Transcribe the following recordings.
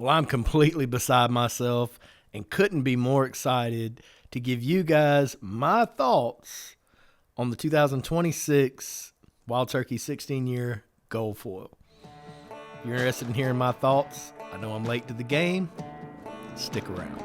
Well, I'm completely beside myself and couldn't be more excited to give you guys my thoughts on the 2026 Wild Turkey 16-year gold foil. If you're interested in hearing my thoughts, I know I'm late to the game. Stick around.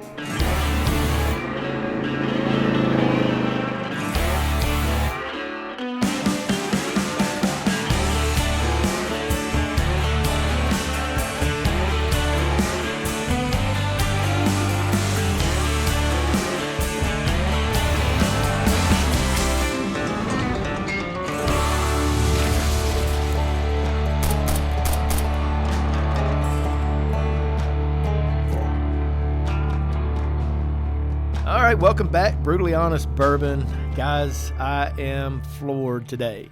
All right, welcome back, Brutally Honest Bourbon. Guys, I am floored today.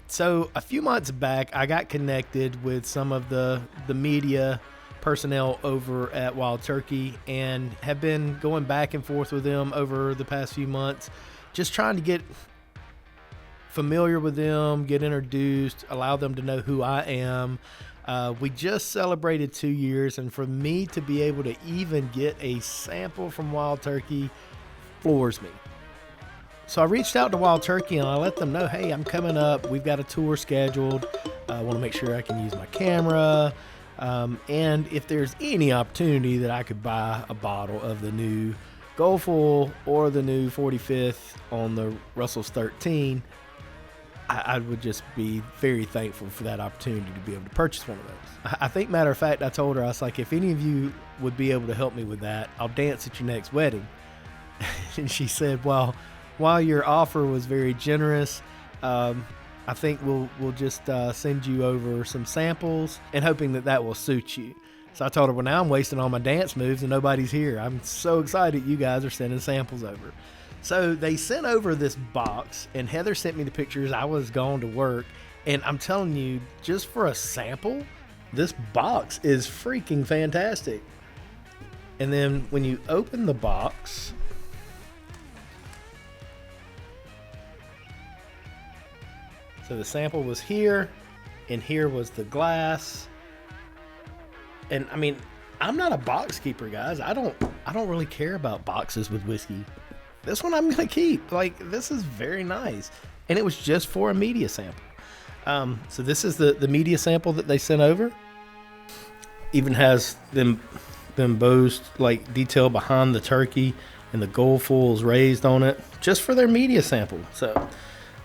So a few months back, I got connected with some of the media personnel over at Wild Turkey and have been going back and forth with them over the past few months, just trying to get familiar with them, get introduced, allow them to know who I am. We just celebrated 2 years, and for me to be able to even get a sample from Wild Turkey floors me. So I reached out to Wild Turkey and I let them know, hey, I'm coming up. We've got a tour scheduled. I want to make sure I can use my camera. And if there's any opportunity that I could buy a bottle of the new Gold Foil or the new 45th on the Russell's 13, I would just be very thankful for that opportunity to be able to purchase one of those. I think, matter of fact, I told her, I was like, if any of you would be able to help me with that, I'll dance at your next wedding. And she said, well, while your offer was very generous, I think we'll just send you over some samples and hoping that will suit you. So I told her, well, now I'm wasting all my dance moves and nobody's here. I'm so excited you guys are sending samples over. So they sent over this box, and Heather sent me the pictures. I was going to work, and I'm telling you, just for a sample, this box is freaking fantastic. And then when you open the box, so the sample was here, and here was the glass. And I mean, I'm not a box keeper, guys. I don't really care about boxes with whiskey. This one I'm gonna keep. Like, this is very nice, and it was just for a media sample. So this is the media sample that they sent over. Even has them bows like detail behind the turkey, and the gold foils raised on it, just for their media sample. So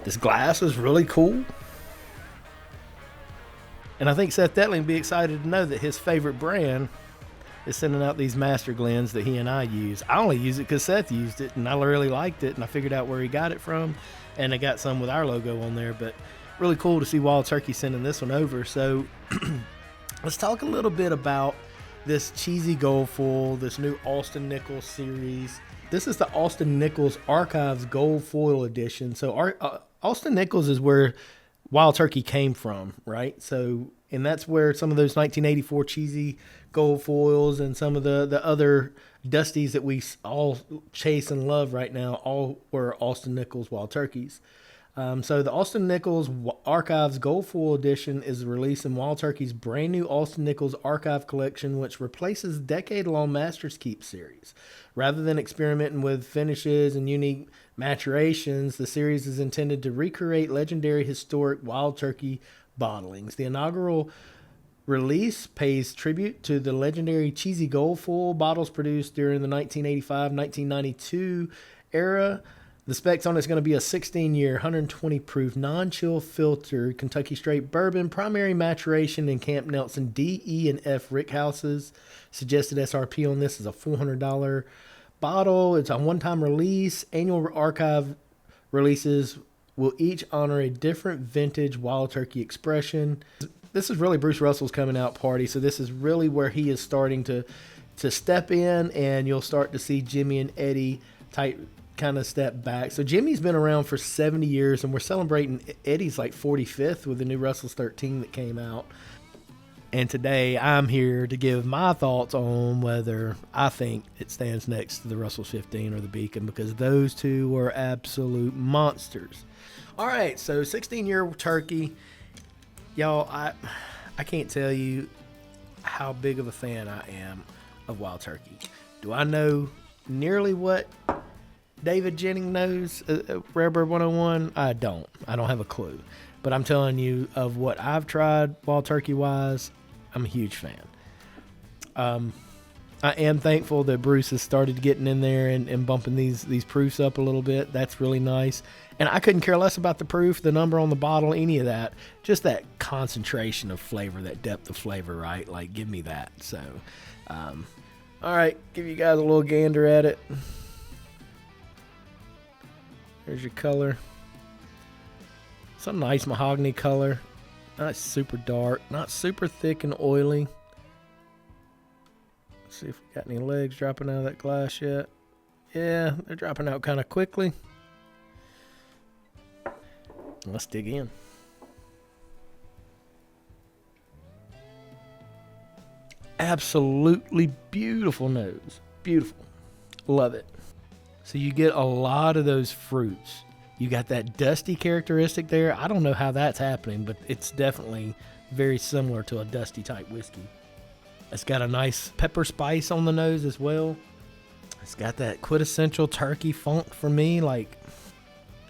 this glass is really cool, and I think Seth Detling will be excited to know that his favorite brand is sending out these Master Glens that he and I use. I only use it because Seth used it, and I really liked it, and I figured out where he got it from, and I got some with our logo on there. But really cool to see Wild Turkey sending this one over. So let's talk a little bit about this cheesy gold foil, this new Austin Nichols series. This is the Austin Nichols Archives Gold Foil Edition. So Austin Nichols is where Wild Turkey came from, right? So, and that's where some of those 1984 cheesy gold foils and some of the other Dusties that we all chase and love right now all were Austin Nichols Wild Turkeys. So the Austin Nichols Archives Gold Foil Edition is releasing Wild Turkey's brand new Austin Nichols Archive Collection, which replaces the decade-long Masters Keep series. Rather than experimenting with finishes and unique maturations, the series is intended to recreate legendary historic Wild Turkey bottlings. The inaugural release pays tribute to the legendary cheesy gold foil bottles produced during the 1985-1992 era. The specs on it's going to be a 16-year, 120-proof, non-chill filtered Kentucky straight bourbon, primary maturation in Camp Nelson D, E, and F rickhouses. Suggested SRP on this is a $400 bottle. It's a one-time release. Annual archive releases will each honor a different vintage Wild Turkey expression. This is really Bruce Russell's coming out party, so this is really where he is starting to step in, and you'll start to see Jimmy and Eddie kind of step back. So Jimmy's been around for 70 years, and we're celebrating Eddie's like 45th with the new Russell's 13 that came out. And today I'm here to give my thoughts on whether I think it stands next to the Russell's 15 or the Beacon, because those two were absolute monsters. All right, so 16-year turkey. Y'all, I can't tell you how big of a fan I am of Wild Turkey. Do I know nearly what David Jennings knows Rare Bird 101? I don't have a clue. But I'm telling you, of what I've tried Wild Turkey wise, I'm a huge fan. I am thankful that Bruce has started getting in there and bumping these proofs up a little bit. That's really nice. And I couldn't care less about the proof, the number on the bottle, any of that. Just that concentration of flavor, that depth of flavor, right? Like, give me that. So, all right, give you guys a little gander at it. Here's your color. It's a nice mahogany color. Not super dark, not super thick and oily. Let's see if we got any legs dropping out of that glass yet. Yeah, they're dropping out kind of quickly. Let's dig in. Absolutely beautiful nose. Beautiful. Love it. So you get a lot of those fruits. You got that dusty characteristic there. I don't know how that's happening, but it's definitely very similar to a dusty type whiskey. It's got a nice pepper spice on the nose as well. It's got that quintessential turkey funk for me. Like,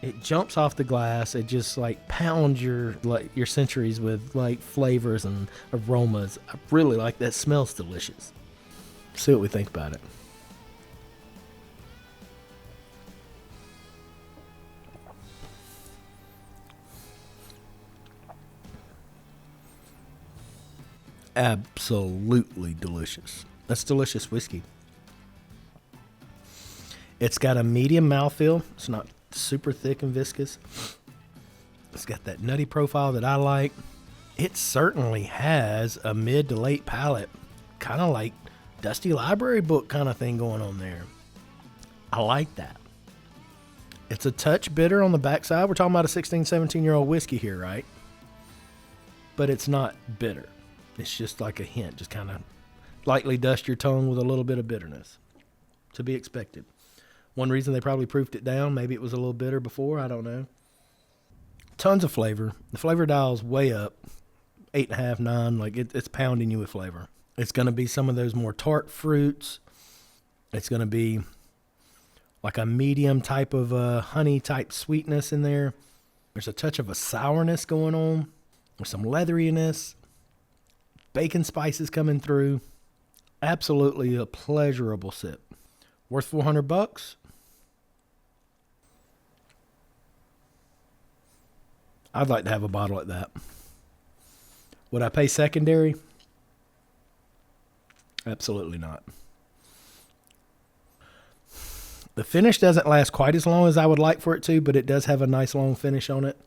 it jumps off the glass. It just like pounds your sensories with like flavors and aromas. I really like that. Smells delicious. See what we think about it. Absolutely delicious. That's delicious whiskey. It's got a medium mouthfeel. It's not super thick and viscous. It's got that nutty profile that I like. It certainly has a mid to late palate, kind of like dusty library book kind of thing going on there. I like that. It's a touch bitter on the backside. We're talking about a 16, 17-year-old whiskey here, right? But it's not bitter. It's just like a hint, just kind of lightly dust your tongue with a little bit of bitterness. To be expected. One reason they probably proofed it down, maybe it was a little bitter before, I don't know. Tons of flavor. The flavor dial's way up. 8.5, 9, like it's pounding you with flavor. It's going to be some of those more tart fruits. It's going to be like a medium type of honey type sweetness in there. There's a touch of a sourness going on. There's some leatheriness. Bacon spices coming through. Absolutely a pleasurable sip. Worth $400? I'd like to have a bottle at that. Would I pay secondary? Absolutely not. The finish doesn't last quite as long as I would like for it to, but it does have a nice long finish on it.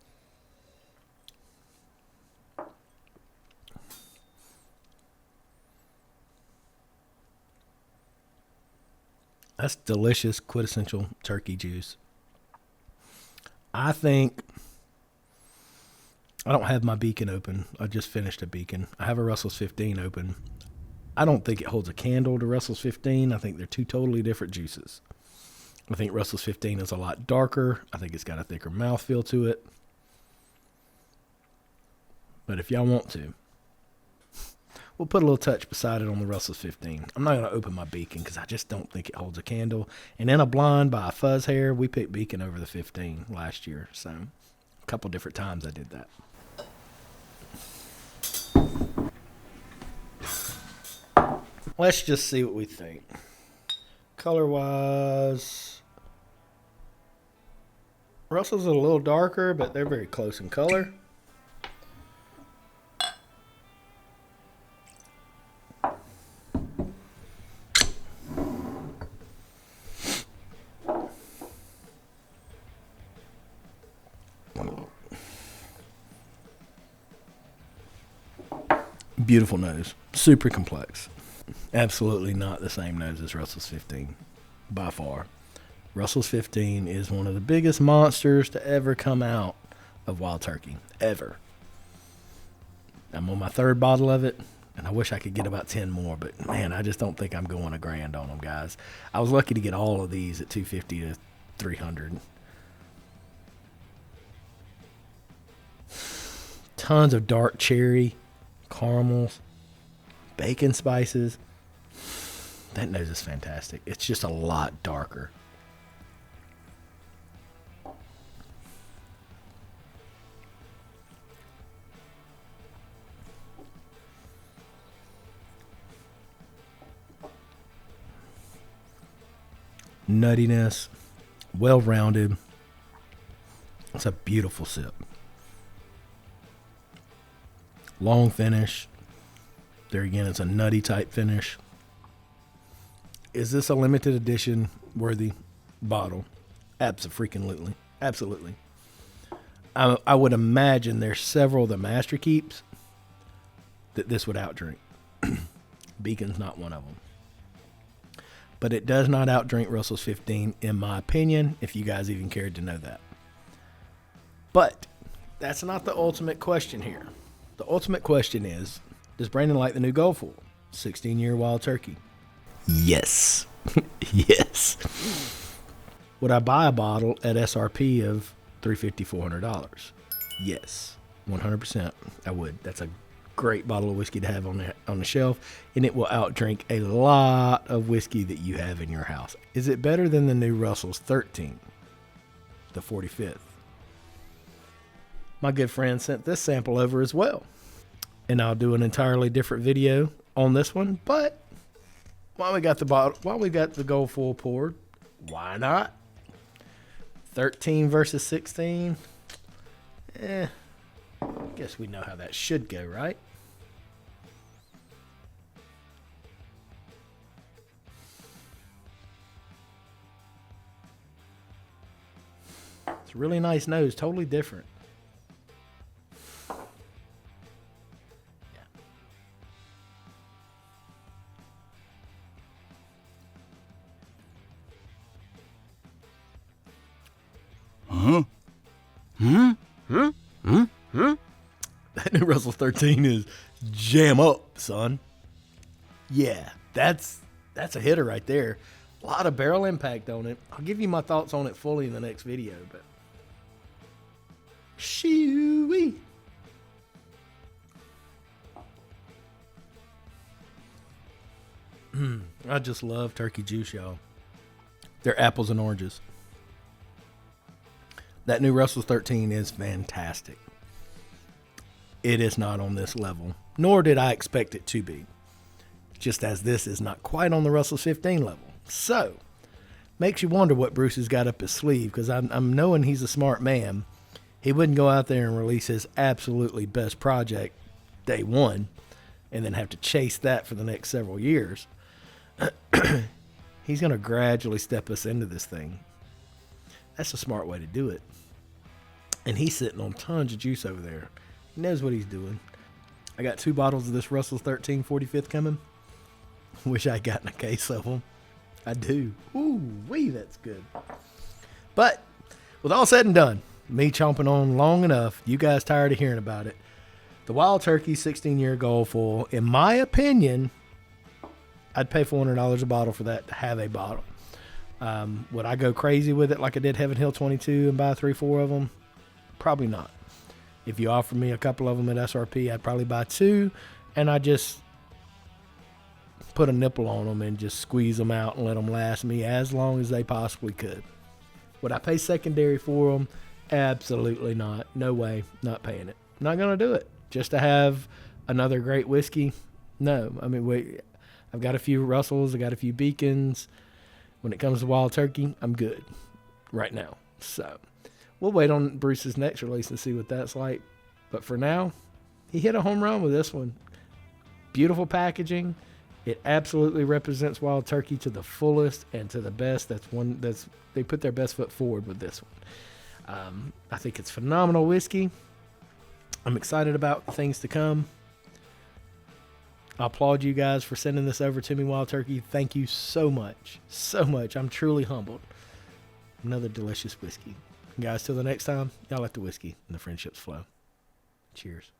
That's delicious, quintessential turkey juice. I think I don't have my Beacon open. I just finished a Beacon. I have a Russell's 15 open. I don't think it holds a candle to Russell's 15. I think they're two totally different juices. I think Russell's 15 is a lot darker. I think it's got a thicker mouthfeel to it. But if y'all want to, we'll put a little touch beside it on the Russell's 15. I'm not going to open my Beacon because I just don't think it holds a candle. And in a blind by a fuzz hair, we picked Beacon over the 15 last year. So a couple different times I did that. Let's just see what we think. Color-wise, Russell's a little darker, but they're very close in color. Beautiful nose. Super complex. Absolutely not the same nose as Russell's 15. By far. Russell's 15 is one of the biggest monsters to ever come out of Wild Turkey. Ever. I'm on my third bottle of it, and I wish I could get about 10 more, but man, I just don't think I'm going a grand on them, guys. I was lucky to get all of these at $250 to $300. Tons of dark cherry, caramels, bacon spices. That nose is fantastic. It's just a lot darker. Nuttiness, well-rounded. It's a beautiful sip. Long finish. There again, it's a nutty type finish. Is this a limited edition worthy bottle? Absolutely. Absolutely. I would imagine there's several of the Master Keeps that this would outdrink. Beacon's not one of them. But it does not outdrink Russell's 15, in my opinion, if you guys even cared to know that. But that's not the ultimate question here. The ultimate question is, does Brandon like the new Goldful 16-year Wild Turkey? Yes. Yes. Would I buy a bottle at SRP of $350, $400? Yes. 100% I would. That's a great bottle of whiskey to have on the shelf, and it will outdrink a lot of whiskey that you have in your house. Is it better than the new Russell's 13, the 45th? My good friend sent this sample over as well, and I'll do an entirely different video on this one. But while we got the Goldful poured, why not? 13 versus 16. Guess we know how that should go, right? It's a really nice nose, totally different. That new Russell 13 is jam up, son. Yeah, that's a hitter right there. A lot of barrel impact on it. I'll give you my thoughts on it fully in the next video, but shoo-wee. I just love turkey juice, y'all. They're apples and oranges. That new Russell's 13 is fantastic. It is not on this level, nor did I expect it to be. Just as this is not quite on the Russell's 15 level. So, makes you wonder what Bruce has got up his sleeve, because I'm knowing he's a smart man. He wouldn't go out there and release his absolutely best project day one and then have to chase that for the next several years. He's going to gradually step us into this thing. That's a smart way to do it. And he's sitting on tons of juice over there. He knows what he's doing. I got 2 bottles of this Russell's 13 45th coming. Wish I got in a case of them. I do. Ooh, wee, that's good. But with all said and done, me chomping on long enough, you guys tired of hearing about it. The Wild Turkey 16-year Goldful, in my opinion, I'd pay $400 a bottle for that to have a bottle. Would I go crazy with it like I did Heaven Hill 22 and buy 3-4 of them? Probably not. If you offer me a couple of them at SRP, I'd probably buy 2, and I just put a nipple on them and just squeeze them out and let them last me as long as they possibly could. Would I pay secondary for them? Absolutely not. No way. Not paying it. Not going to do it. Just to have another great whiskey? No. I mean, wait. I've got a few Russells. I got a few Beacons. When it comes to Wild Turkey, I'm good right now. So we'll wait on Bruce's next release and see what that's like. But for now, he hit a home run with this one. Beautiful packaging. It absolutely represents Wild Turkey to the fullest and to the best. They put their best foot forward with this one. I think it's phenomenal whiskey. I'm excited about things to come. I applaud you guys for sending this over to me, Wild Turkey. Thank you so much. So much. I'm truly humbled. Another delicious whiskey. Guys, till the next time, y'all let the whiskey and the friendships flow. Cheers.